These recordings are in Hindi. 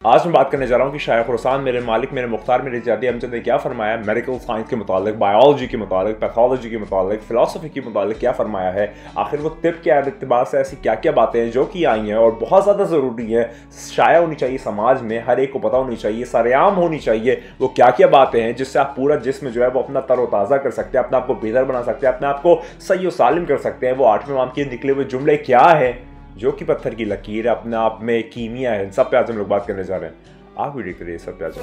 आज मैं बात करने जा रहा हूँ कि शाह खुरासान मेरे मालिक मेरे मुख्तार मेरे जादी अमजद ने क्या फरमाया, मेडिकल साइंस के मुतालिक, बायोलॉजी के मुतालिक, पैथोलॉजी के मुतालिक, फिलासफी के मुतालिक क्या फरमाया है। आखिर वो तिब के अतबार से ऐसी क्या क्या बातें हैं जो कि आई हैं और बहुत ज़्यादा ज़रूरी है, शाया होनी चाहिए समाज में, हर एक को पता होनी चाहिए, सरेआम होनी चाहिए। वो क्या क्या बातें हैं जिससे आप पूरा जिस्म जो है वो अपना तरोताज़ा कर सकते हैं, अपने आप को बेहतर बना सकते हैं, अपने आप को सही व सालिम कर सकते हैं। वो 8वें इमाम के निकले हुए जुमले क्या है जो कि पत्थर की लकीर है, अपने आप में कीमिया है। इन सब पे आज हम लोग बात करने जा रहे हैं। आप वीडियो के लिए सब पे आज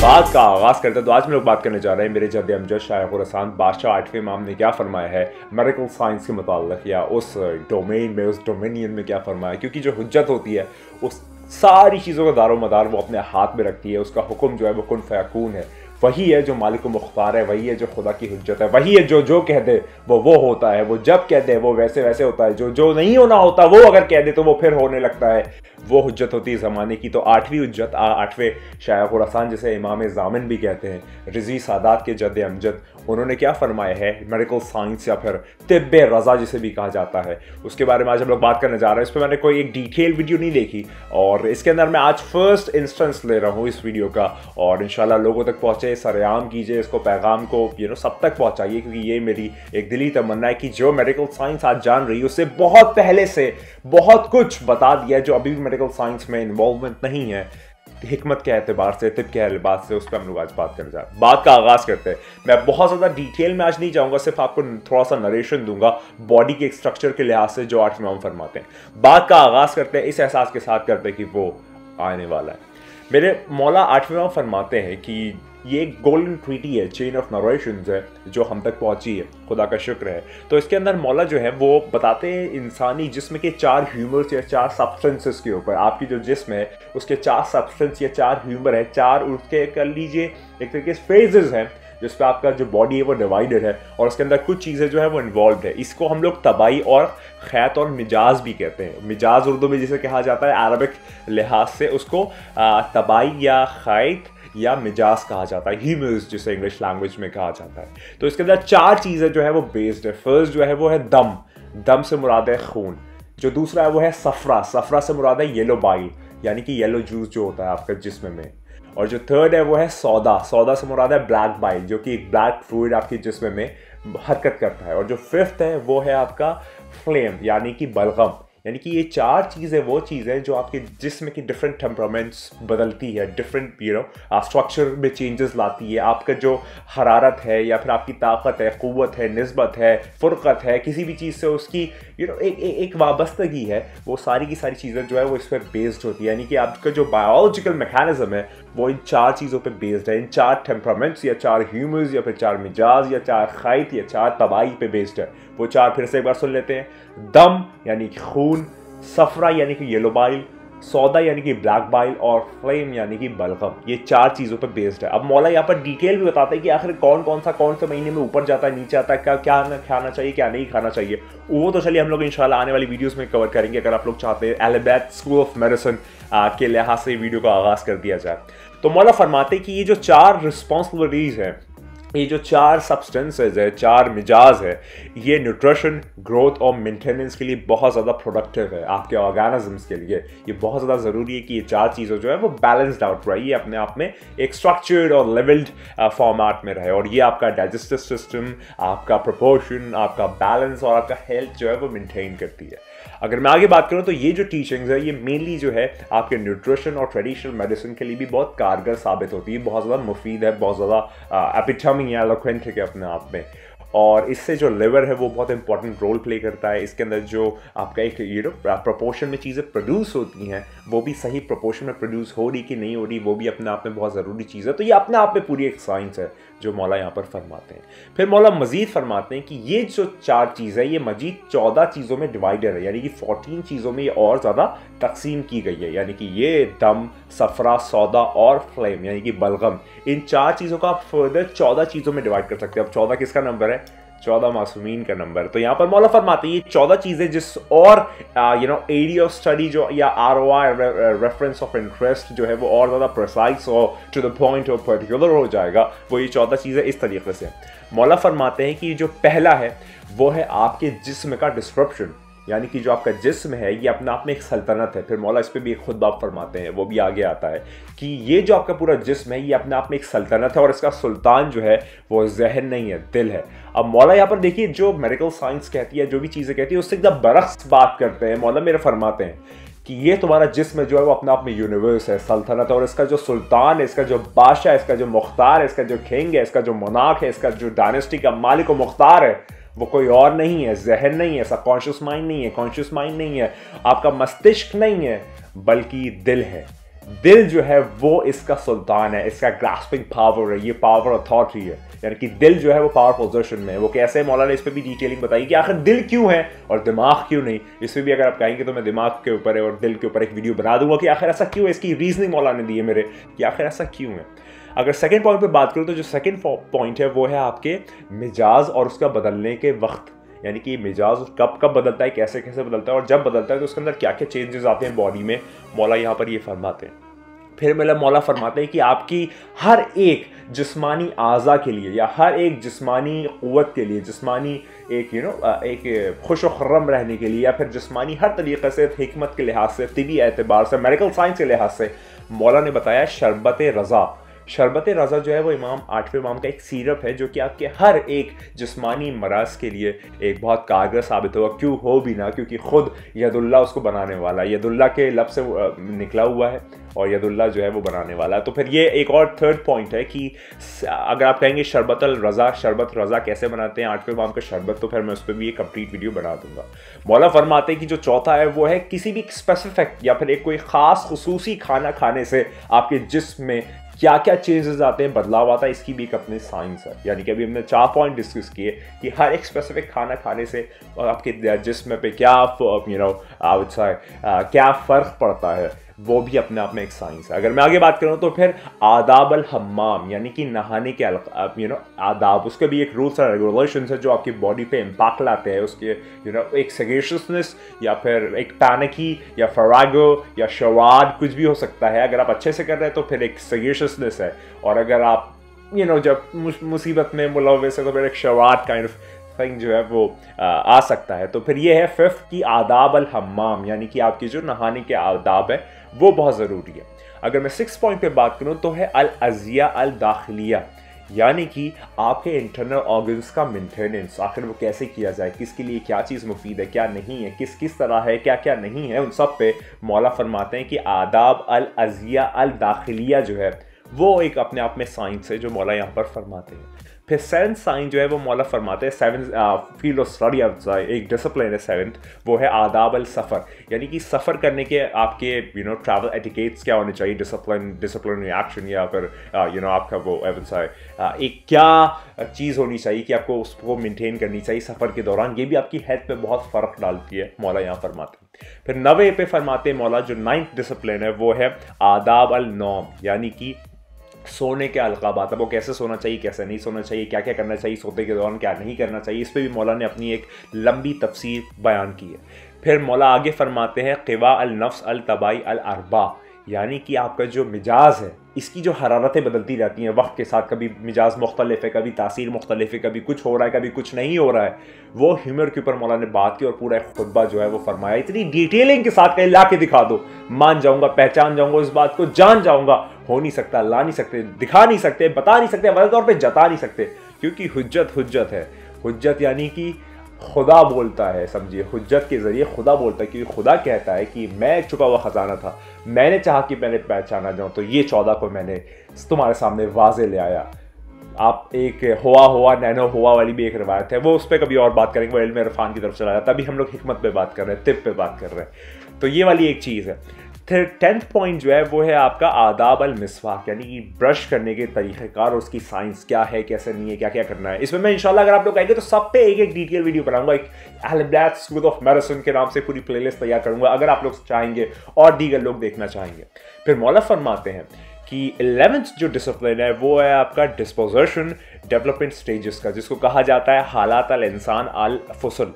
बात का आगाज करते हैं। तो आज हम लोग बात करने जा रहे हैं मेरे जद्द अमजद शाह खुरासान बादशाह 8वें इमाम ने क्या फरमाया है मेडिकल साइंस के मुताल्लिक, या उस डोमेन में, उस डोमिनियन में क्या फरमाया। क्योंकि जो हुज्जत होती है उस सारी चीज़ों का दारो मदार वो अपने हाथ में रखती है। उसका हुक्म जो है वो कुन फयकून है, वही है जो मालिक मुख्तार है, वही है जो खुदा की हुज्जत है, वही है जो कह दे वो होता है, वो जब कह दे वो वैसे वैसे होता है, जो नहीं होना होता वो अगर कह दे तो वो फिर होने लगता है। वो हुज्जत होती है ज़माने की। तो 8वीं हुज्जत, 8वें शाह खुरासान जिसे इमाम ज़ामिन भी कहते हैं, रिज़वी सादात के जद्द अमजद, उन्होंने क्या फरमाया है मेडिकल साइंस या फिर तिब्ब रज़ा जिसे भी कहा जाता है, उसके बारे में आज हम लोग बात करने जा रहे हैं। इस पर मैंने कोई एक डिटेल वीडियो नहीं देखी और इसके अंदर मैं आज फर्स्ट इंस्टेंस ले रहा हूँ इस वीडियो का, और इंशाल्लाह लोगों तक पहुँचे, सरेआम कीजिए इसको, पैगाम को सब तक पहुँचाइए। क्योंकि ये मेरी एक दिली तमन्ना है कि जो मेडिकल साइंस आज जान रही है उससे बहुत पहले से बहुत कुछ बता दिया जो अभी भी मेडिकल साइंस में इन्वॉल्वमेंट नहीं है। हिकमत के एतबार से, तिब के लिबास से, उस पर हम लोग आज बात करने जा रहे हैं। बात का आगाज करते हैं। मैं बहुत ज़्यादा डिटेल में आज नहीं जाऊंगा, सिर्फ आपको थोड़ा सा नरेशन दूंगा बॉडी के स्ट्रक्चर के लिहाज से जो 8वें इमाम फरमाते हैं। बात का आगाज करते हैं इस एहसास के साथ करते हैं कि वो आने वाला है। मेरे मौला 8वें इमाम फरमाते हैं कि ये एक गोल्डन ट्रीटी है, चेन ऑफ नरेशंस है जो हम तक पहुंची है, खुदा का शुक्र है। तो इसके अंदर मौला जो है वो बताते हैं इंसानी जिस्म के 4 ह्यूमर्स या 4 सब्सटेंसेस के ऊपर। आपकी जो जिस्म है उसके 4 सब्सटेंस या 4 ह्यूमर है, 4 उसके कर लीजिए एक तरीके से फेजेस हैं जिस पर आपका जो बॉडी है वो डिवाइडेड है और उसके अंदर कुछ चीज़ें जो है वो इन्वॉल्व है। इसको हम लोग तबाई और खैत और मिजाज भी कहते हैं। मिजाज उर्दू में जिसे कहा जाता है, अरबिक लिहाज से उसको तबाई या खैत या मिजाज कहा जाता है, ह्यूमर्स जिसे इंग्लिश लैंग्वेज में कहा जाता है। तो इसके अंदर 4 चीज़ें जो है वो बेस्ड है। फर्स्ट जो है वो है दम, दम से मुराद है खून। जो दूसरा है वो है सफरा, सफरा से मुराद है येलो बाइल यानी कि येलो जूस जो होता है आपका जिस्म में। और जो थर्ड है वो है सौदा, सौदा से मुराद है ब्लैक बाइल जो कि एक ब्लैक फ्लूइड आपके जिस्म में हरकत करता है। और जो फिफ्थ है वो है आपका फ्लेम यानी कि बलगम। यानी कि ये 4 चीज़ें वो चीज़ें जो आपके जिस्म की डिफरेंट टेम्परामेंट्स बदलती है, डिफरेंट स्ट्रक्चर में चेंजेस लाती है। आपका जो हरारत है या फिर आपकी ताकत है, क़ुव्वत है, निस्बत है, फ़ुरक़त है, किसी भी चीज़ से उसकी एक वाबस्तगी है, वो सारी की सारी चीज़ें जो है वो इस पर बेस्ड होती है। यानी कि आपका जो बायोलॉजिकल मैकेनिज्म है वो इन 4 चीज़ों पे बेस्ड है, इन 4 टेम्परामेंट्स या 4 ह्यूमर्स या फिर 4 मिजाज या 4 खैत या 4 तबाई पे बेस्ड है। वो 4 फिर से एक बार सुन लेते हैं। दम यानी कि खून, सफरा यानी कि येलो बाइल, सौदा यानी कि ब्लैक बाइल और फ्लेम यानी कि बलगम। ये 4 चीज़ों पर बेस्ड है। अब मौला यहाँ पर डिटेल भी बताता है कि आखिर कौन से महीने में ऊपर जाता है, नीचे आता है, क्या खाना चाहिए, क्या नहीं खाना चाहिए। वो तो चलिए हम लोग इंशाल्लाह आने वाली वीडियोस में कवर करेंगे। अगर आप लोग चाहते हैं एलिबैथ स्कूल ऑफ मेडिसिन के लिहाज से वीडियो का आगाज़ कर दिया जाए, तो मौला फरमाते हैं कि ये जो 4 रिस्पॉन्सिबिलिटीज़ हैं, ये जो 4 सब्सटेंसेज है, 4 मिजाज है, ये न्यूट्रिशन, ग्रोथ और मेंटेनेंस के लिए बहुत ज़्यादा प्रोडक्टिव है। आपके ऑर्गेनिजम्स के लिए ये बहुत ज़्यादा ज़रूरी है कि ये 4 चीज़ें जो है वो बैलेंस्ड आउट रहे, ये अपने आप में एक स्ट्रक्चर्ड और लेवल्ड फॉर्मेट में रहे, और ये आपका डाइजेस्टिव सिस्टम, आपका प्रोपोर्शन, आपका बैलेंस और आपका हेल्थ जो है वो मेंटेन करती है। अगर मैं आगे बात करूं तो ये जो टीचिंग्स है ये मेनली जो है आपके न्यूट्रिशन और ट्रेडिशनल मेडिसिन के लिए भी बहुत कारगर साबित होती है, बहुत ज़्यादा मुफीद है, बहुत ज़्यादा एपिटमी या एलोक्वेंट है अपने आप में। और इससे जो लिवर है वो बहुत इंपॉर्टेंट रोल प्ले करता है। इसके अंदर जो आपका एक प्रोपोर्शन में चीज़ें प्रोड्यूस होती हैं वो भी सही प्रोपोर्शन में प्रोड्यूस हो रही कि नहीं हो रही, वो भी अपने आप में बहुत ज़रूरी चीज़ है। तो ये अपने आप में पूरी एक साइंस है जो मौला यहाँ पर फरमाते हैं। फिर मौला मजीद फरमाते हैं कि ये जो 4 चीज़ है ये मजीद 14 चीज़ों में डिवाइडेड है, यानी कि 14 चीज़ों में ये और ज़्यादा तकसीम की गई है। यानी कि ये दम, सफरा, सौदा और फ्लेम यानी कि बलगम, इन 4 चीज़ों को आप फर्दर 14 चीज़ों में डिवाइड कर सकते हैं। अब 14 किसका नंबर है? 14 मासूमीन का नंबर। तो यहाँ पर मौला फरमाते हैं ये 14 चीज़ें जिस और एरिया ऑफ स्टडी जो या ROI रेफरेंस ऑफ इंटरेस्ट जो है वो और ज़्यादा प्रिसाइज और टू द पॉइंट और पर्टिकुलर हो जाएगा, वो ये 14 चीज़ें इस तरीके से। मौला फरमाते हैं कि जो पहला है वो है आपके जिस्म का डिस्ट्रप्शन, यानी कि जो आपका जिस्म है ये अपने आप में एक सल्तनत है। फिर मौला इस पर भी एक खुद बाप फरमाते हैं, वो भी आगे आता है कि ये जो आपका पूरा जिस्म है ये अपने आप में एक सल्तनत है और इसका सुल्तान जो है वो जहन नहीं है, दिल है। अब मौला यहाँ पर देखिए जो मेडिकल साइंस कहती है, जो भी चीज़ें कहती है, उससे एकदम बरक्स बात करते हैं। मौला मेरे फरमाते हैं कि ये तुम्हारा जिस्म जो है वो अपने आप में यूनिवर्स है, सल्तनत है, और इसका जो सुल्तान है, इसका जो बादशाह है, इसका जो मुख्तार है, इसका जो किंग है, इसका जो मोनार्क है, इसका जो डायनेस्टी का मालिक व मुख्तार है, वो कोई और नहीं है, जहन नहीं है, सबकॉन्शियस माइंड नहीं है, कॉन्शियस माइंड नहीं है, आपका मस्तिष्क नहीं है, बल्कि दिल है। दिल जो है वो इसका सुल्तान है, इसका ग्रास्पिंग पावर है, ये पावर अथॉरिटी है, यानी कि दिल जो है वो पावर पोजीशन में है। वो कैसे, मौला ने इस पर भी डिटेलिंग बताई कि आखिर दिल क्यों है और दिमाग क्यों नहीं। इस पर भी अगर आप कहेंगे तो मैं दिमाग के ऊपर और दिल के ऊपर एक वीडियो बना दूंगा कि आखिर ऐसा क्यों है, इसकी रीजनिंग मौला ने दी है मेरे कि आखिर ऐसा क्यों है। अगर सेकंड पॉइंट पे बात करूँ तो जो सेकंड पॉइंट है वो है आपके मिजाज और उसका बदलने के वक्त, यानी कि मिजाज कब कब बदलता है, कैसे कैसे बदलता है, और जब बदलता है तो उसके अंदर क्या क्या चेंजेस आते हैं बॉडी में, मौला यहाँ पर ये फरमाते हैं। फिर मौला फरमाते हैं कि आपकी हर एक जिस्मानी आज़ा के लिए या हर एक जिस्मानी क़ुव्वत के लिए, जिस्मानी एक एक खुश व खुर्रम रहने के लिए, या फिर जिस्मानी हर तरीक़े से, हिकमत के लिहाज से, तिबी एतबार से, मेडिकल साइंस के लिहाज से, मौला ने बताया शरबत रज़ा। शरबत रज़ा जो है वो आठवें इमाम का एक सीरप है जो कि आपके हर एक जिस्मानी मराज के लिए एक बहुत कारगर साबित होगा। क्यों हो भी ना, क्योंकि खुद यदुल्ला उसको बनाने वाला है, यदुल्ला के लब से निकला हुआ है और यदुल्ला जो है वो बनाने वाला है। तो फिर ये एक और थर्ड पॉइंट है कि अगर आप कहेंगे शरबत रज़ा कैसे बनाते हैं आठवें इमाम का शरबत, तो फिर मैं उस पर भी एक कंप्लीट वीडियो बना दूंगा। मौला फरमाते हैं कि जो चौथा है वो है किसी भी स्पेसिफिक या फिर एक कोई ख़ास खुसूसी खाना खाने से आपके जिस्म में क्या क्या चेंजेस आते हैं, बदलाव आता है, इसकी भी एक अपनी साइंस है। यानी कि अभी हमने 4 पॉइंट डिस्कस किए कि हर एक स्पेसिफिक खाना खाने से आपके जिस्म पे क्या क्या फ़र्क पड़ता है, वो भी अपने आप में एक साइंस है। अगर मैं आगे बात करूँ तो फिर आदाब अल हम्माम, यानी कि नहाने के आदाब, उसके भी एक रूल्स एंड रेगुलेशंस है जो आपकी बॉडी पे इम्पैक्ट लाते हैं। उसके एक सगेशियसनेस या फिर एक पैनिकी या फरागो या शवाद कुछ भी हो सकता है। अगर आप अच्छे से कर रहे हैं तो फिर एक सगेशियसनेस है, और अगर आप जब मुसीबत में मुलव्वस है तो फिर एक शवाद काइंड ऑफ थिंग जो है वो आ सकता है। तो फिर ये है फिफ्थ की आदाब अल हम्माम, यानी कि आपकी जो नहाने के आदाब है वो बहुत ज़रूरी है। अगर मैं 6 पॉइंट पे बात करूँ तो है अल अज़िया अल दाखिलिया, यानी कि आपके इंटरनल ऑर्गन्स का मेंटेनेंस, आखिर वो कैसे किया जाए, किसके लिए क्या चीज़ मुफीद है, क्या नहीं है, किस किस तरह है, क्या क्या नहीं है, उन सब पे मौला फरमाते हैं कि आदाब अल अज़िया अल दाखिलिया जो है वो एक अपने आप में साइंस है जो मौला यहाँ पर फरमाते हैं। फिर 7th साइंस जो है वो मौला फरमाते हैं, 7th फील्ड ऑफ स्टडी एक डिसिप्लिन है 7th, वो है आदाब अल सफ़र, यानी कि सफ़र करने के आपके ट्रैवल एटिकेट्स क्या होने चाहिए, डिसिप्लिन रिएक्शन, या फिर आपका वो एक क्या चीज़ होनी चाहिए कि आपको उसको मेंटेन करनी चाहिए सफ़र के दौरान। ये भी आपकी हेल्थ पे बहुत फ़र्क डालती है, मौला यहाँ फरमाते हैं। फिर 9वें पे फरमाते हैं मौला जो 9th डिसिप्लिन है वो है आदाब अल नौम, यानी कि सोने के अलकाबात, वो कैसे सोना चाहिए, कैसे नहीं सोना चाहिए, क्या क्या करना चाहिए सोते के दौरान, क्या नहीं करना चाहिए, इस पर भी मौला ने अपनी एक लंबी तफसीर बयान की है। फिर मौला आगे फरमाते हैं क़िवा अल नफ्स अल तबाई अल अरबा, यानी कि आपका जो मिजाज है इसकी जो हरारतें बदलती रहती हैं वक्त के साथ, कभी मिजाज मुख्तलिफ है, कभी तासीर मुख्तलिफ है, कभी कुछ हो रहा है, कभी कुछ नहीं हो रहा है, वो ह्यूमर के ऊपर मौला ने बात की और पूरा एक खुतबा जो है वो फरमाया। इतनी डिटेलिंग के साथ कहीं ला के दिखा दो, मान जाऊंगा, पहचान जाऊंगा, इस बात को जान जाऊंगा, हो नहीं सकता, ला नहीं सकते, दिखा नहीं सकते, बता नहीं सकते, वाज़ेह तौर पे जता नहीं सकते, क्योंकि हुज्जत है। हुज्जत यानी कि खुदा बोलता है, समझिए, हुज्जत के ज़रिए खुदा बोलता है, क्योंकि खुदा कहता है कि मैं एक छुपा हुआ ख़जाना था, मैंने चाहा कि मैंने पहचाना जाऊँ, तो ये 14 को मैंने तुम्हारे सामने वाज़े ले आया। आप एक हुआ नैनो हुआ वाली भी एक रिवायत है, वो उस पर कभी और बात करेंगे, वो इल्म इरफान की तरफ चला जाता है। अभी हम लोग हिकमत पे बात कर रहे हैं, तिब पे बात कर रहे हैं, तो ये वाली एक चीज़ है। फिर 10th पॉइंट जो है वो है आपका आदाब अल मिसवाक, यानी कि ब्रश करने के तरीक़ेकार, उसकी साइंस क्या है, कैसे नहीं है, क्या क्या करना है। इसमें मैं इंशाल्लाह अगर आप लोग कहेंगे तो सब पे एक डिटेल वीडियो बनाऊंगा, एक अहल बैत स्कूल ऑफ मेडिसिन के नाम से पूरी प्लेलिस्ट तैयार करूंगा, अगर आप लोग चाहेंगे और दीगर लोग देखना चाहेंगे। फिर मौला फरमाते हैं कि 11th जो डिसिप्लिन है वो है आपका डिस्पोजिशन डेवलपमेंट स्टेजेस का, जिसको कहा जाता है हालात अल इंसान अल फुसल,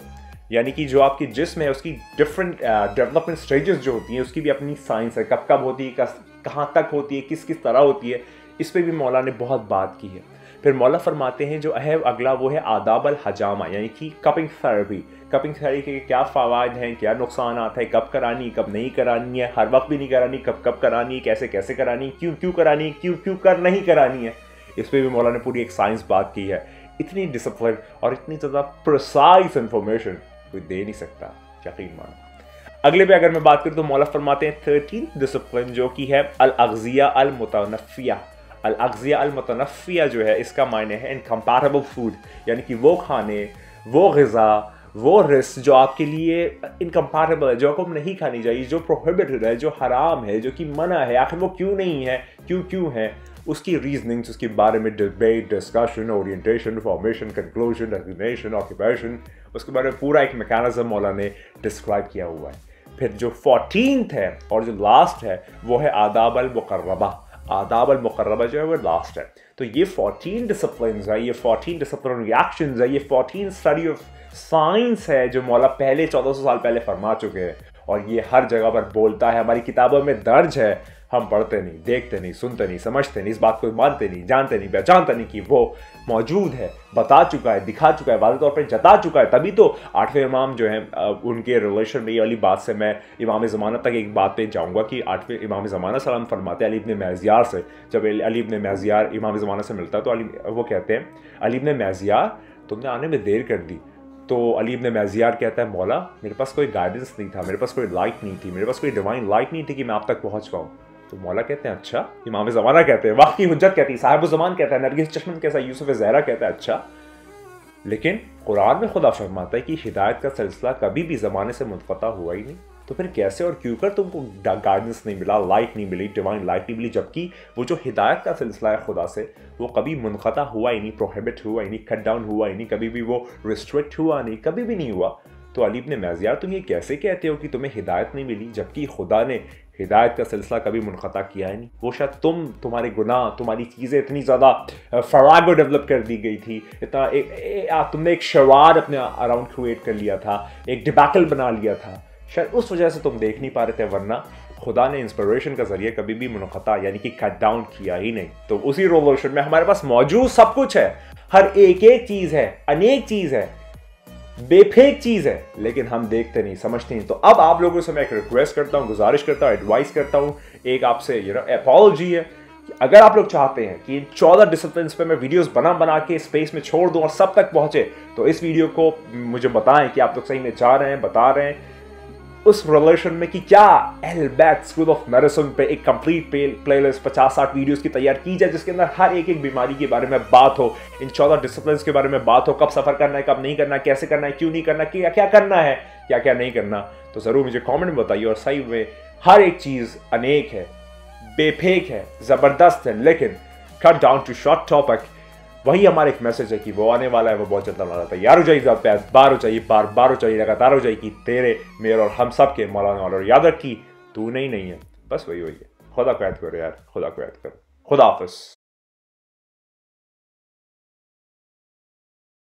यानी कि जो आपकी जिस्म है उसकी डिफरेंट डेवलपमेंट स्टेजेस जो होती हैं उसकी भी अपनी साइंस है, कब कब होती है, कहाँ तक होती है, किस किस तरह होती है, इस पर भी मौला ने बहुत बात की है। फिर मौला फरमाते हैं जो है अगला वो है आदाब अल हजामा, यानी कि कपिंग थेरेपी। कपिंग थेरेपी के क्या फ़वाद हैं, क्या नुकसान है, कब करानी, कब नहीं करानी है, हर वक्त भी नहीं करानी, कब कब करानी है, कैसे कैसे करानी, क्यों क्यों करानी, क्यों क्यों कर नहीं करानी है, इस पर भी मौला ने पूरी एक साइंस बात की है। इतनी डिसिप्लिन और इतनी ज़्यादा प्रिसाइज इंफॉर्मेशन कोई दे नहीं सकता, यकीन मानो। अगले पे अगर मैं बात करूँ तो मौला फरमाते हैं 13th डिसिप्लिन जो कि है अल अग़ज़िया अल मुतनफ़िया। अल अग़ज़िया अल मुतनफ़िया जो है इसका मायने है इनकम्पैरेबल फूड, यानी कि वो खाने, वो ग़िज़ा, वो रिस्क जो आपके लिए इनकम्पैरेबल है, जो आपको नहीं खानी चाहिए, जो प्रोहिबिटेड है, जो हराम है, जो कि मना है, आखिर वो क्यों नहीं है, क्यों है, उसकी रीजनिंग्स, उसके बारे में debate, discussion, orientation, formation, conclusion, destination, occupation, उसके बारे में पूरा एक मैकेनिज्म मौला ने डिस्क्राइब किया हुआ है। फिर जो 14th है और जो लास्ट है वो है आदाब अल मुक़र्रबा। आदाब अल मुक़र्रबा जो है वो लास्ट है। तो ये 14 डिसिप्लिन्स है, ये 14 डिसिप्लिनरी एक्शंस है, ये 14 स्टडी ऑफ साइंस है जो मौला पहले 1400 साल पहले फरमा चुके हैं, और ये हर जगह पर बोलता है, हमारी किताबों में दर्ज है। हम पढ़ते नहीं, देखते नहीं, सुनते नहीं, समझते नहीं, इस बात को मानते नहीं, जानते नहीं, पहचानते नहीं कि वो मौजूद है, बता चुका है, दिखा चुका है, वाज़ेह तौर पर जता चुका है। तभी तो 8वें इमाम जो हैं उनके रिलेशन में ये वाली बात से मैं इमाम ज़माना तक एक बात पे जाऊँगा कि 8वें इमाम ज़माना सलाम फरमाते हैं अली इब्न मैज़ियार से, जब अली इब्न मैज़ियार इमाम ज़माना से मिलता है तो अली वो कहते हैं, अली इब्न मैज़ियार तुमने आने में देर कर दी। तो अली इब्न मैज़ियार कहता है मौला मेरे पास कोई गाइडेंस नहीं था, मेरे पास कोई लाइट नहीं थी, मेरे पास कोई डिवाइन लाइट नहीं थी कि मैं आप तक पहुँच पाऊँ। तो मौला कहते हैं अच्छा, इमाम ज़माना कहते हैं, वाक़ई हुज्जत कहती है, साहिब ज़मान कहता है, नरगिस चश्मन कैसा, यूसुफ ज़हरा कहता है अच्छा, लेकिन कुरान में खुदा फरमाता है कि हिदायत का सिलसिला कभी भी ज़माने से मुनक़ता हुआ ही नहीं। तो फिर कैसे और क्यों कर तुमको गाइडेंस नहीं मिला, लाइट नहीं मिली, डिवाइन लाइट नहीं मिली, जबकि वो जो हिदायत का सिलसिला है खुदा से वो कभी मुनक़ता हुआ ही नहीं, प्रोहिबिट हुआ ही नहीं, कट डाउन हुआ ही नहीं, कभी भी वो रिस्ट्रिक्ट हुआ नहीं, कभी भी नहीं हुआ। तो अली इब्न मैज़ियार तुम ये कैसे कहते हो कि तुम्हें हिदायत नहीं मिली, जबकि खुदा ने हिदायत का सिलसिला कभी मुनक़ता किया है नहीं। वो शायद तुम्हारे गुनाह, तुम्हारी चीज़ें इतनी ज़्यादा फरागो डेवलप कर दी गई थी, इतना तुमने एक शवार अपने अराउंड क्रिएट कर लिया था, एक डिबैकल बना लिया था, शायद उस वजह से तुम देख नहीं पा रहे थे, वरना खुदा ने इंस्पिरेशन का जरिए कभी भी मुनक़ता यानी कि कट डाउन किया ही नहीं। तो उसी रिवोल्यूशन में हमारे पास मौजूद सब कुछ है, हर एक चीज़ है, अनेक चीज़ है, बेफेक चीज़ है, लेकिन हम देखते नहीं, समझते नहीं। तो अब आप लोगों से मैं एक रिक्वेस्ट करता हूँ, गुजारिश करता हूँ, एडवाइस करता हूँ, एक आपसे अपॉलॉजी है कि अगर आप लोग चाहते हैं कि इन 14 डिसिप्लिन पे मैं वीडियोस बना के स्पेस में छोड़ दूँ और सब तक पहुँचे, तो इस वीडियो को मुझे बताएं कि आप लोग सही में चाह रहे हैं, बता रहे हैं उस रिलेशन में कि क्या अहल-बैत स्कूल ऑफ मेडिसिन पे एक कंप्लीट प्लेलिस्ट 50-60 वीडियोस की तैयार की जाए, जिसके अंदर हर एक बीमारी के बारे में बात हो, इन 14 डिसिप्लिन के बारे में बात हो, कब सफ़र करना है, कब नहीं करना है, कैसे करना है, क्यों नहीं करना, क्या क्या करना है, क्या क्या नहीं करना। तो ज़रूर मुझे कॉमेंट में बताइए। और सही में हर एक चीज़ अनेक है, बेफेक है, ज़बरदस्त है, लेकिन cut down to short topic, वही हमारा एक मैसेज है कि वो आने वाला है, वो बहुत जल्द आने वाला है। तैयार हो जाइए, बार हो जाइए, बार हो जाइए, लगातार हो जाइए कि तेरे, मेरे और हम सब के मौलाना वाला। और याद रखिए तू नहीं है, बस वही है। खुदा को याद करो यार, खुदा को याद करो। खुदा हाफ़िज़।